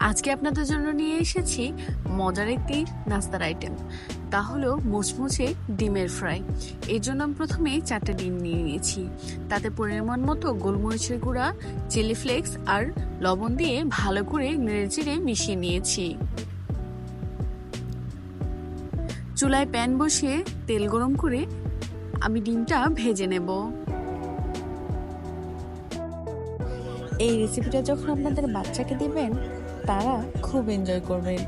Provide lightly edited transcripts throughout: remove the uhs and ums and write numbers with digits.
আজকে আপনাদের জন্য নিয়ে এসেছি মজার একটি নাস্তার আইটেম, তা হলো মুচমুচে ডিমের ফ্রাই। এর জন্য আমি প্রথমে 4টা ডিম নিয়ে নিয়েছি। তাতে পরিমাণ মতো গোলমরিচের গুঁড়া, চিলি ফ্লেক্স আর লবণ দিয়ে ভালো করে নেড়েচেড়ে মিশিয়ে নিয়েছি। চুলায় প্যান বসিয়ে তেল গরম করে আমি ডিমটা ভেজে নেব। এই রেসিপিটা যখন আপনাদের বাচ্চাকে দিবেন, তারা খুব এনজয় করবেন।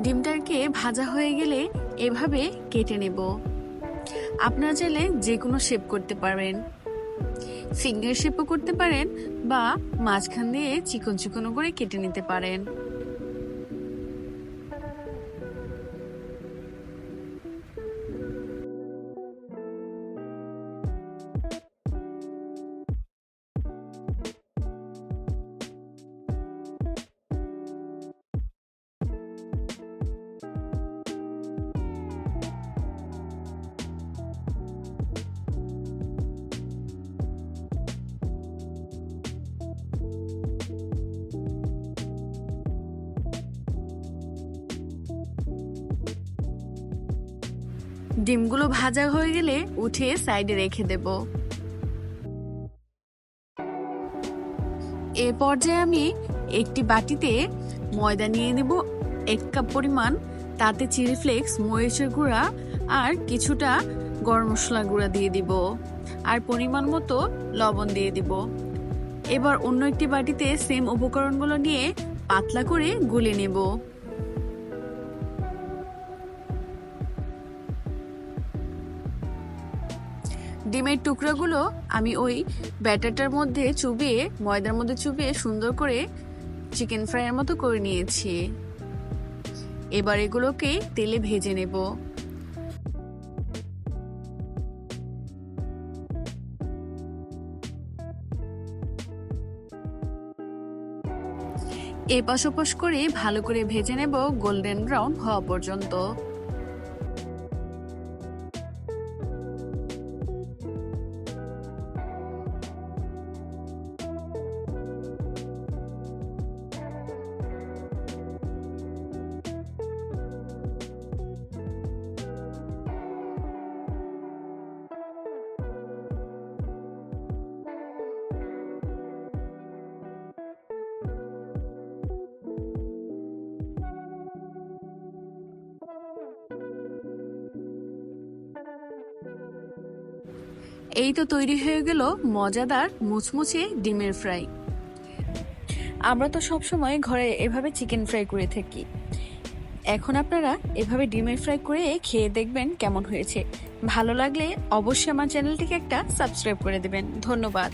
ডিমটাকে ভাজা হয়ে গেলে এভাবে কেটে নেব। আপনারা চাইলে যে কোনো শেপ করতে পারেন, ফিঙ্গার শেপও করতে পারেন বা মাঝখান দিয়ে চিকন চিকন করে কেটে নিতে পারেন। ডিমগুলো ভাজা হয়ে গেলে উঠে সাইডে রেখে দেব। এ পর্যায়ে আমি একটি বাটিতে ময়দা নিয়ে নেব 1 কাপ পরিমাণ। তাতে চিলি ফ্লেক্স, মরিচের গুঁড়া আর কিছুটা গরম মশলা গুঁড়া দিয়ে দিব আর পরিমাণ মতো লবণ দিয়ে দিব। এবার অন্য একটি বাটিতে সেম উপকরণগুলো নিয়ে পাতলা করে গুলে নেব। ডিমের টুকরাগুলো আমি ওই ব্যাটারটার মধ্যে চুবিয়ে, ময়দার মধ্যে চুবিয়ে সুন্দর করে চিকেন ফ্রাইয়ের মতো করে নিয়েছি। এবার এগুলোকে তেলে ভেজে নেব। এপাশ ওপাশ করে ভালো করে ভেজে নেব গোল্ডেন ব্রাউন হওয়া পর্যন্ত। এই তো তৈরি হয়ে গেল মজাদার মুচমুচে ডিমের ফ্রাই। আমরা তো সবসময় ঘরে এভাবে চিকেন ফ্রাই করে থাকি। এখন আপনারা এভাবে ডিমের ফ্রাই করে খেয়ে দেখবেন কেমন হয়েছে। ভালো লাগলে অবশ্যই আমার চ্যানেলটিকে একটা সাবস্ক্রাইব করে দেবেন। ধন্যবাদ।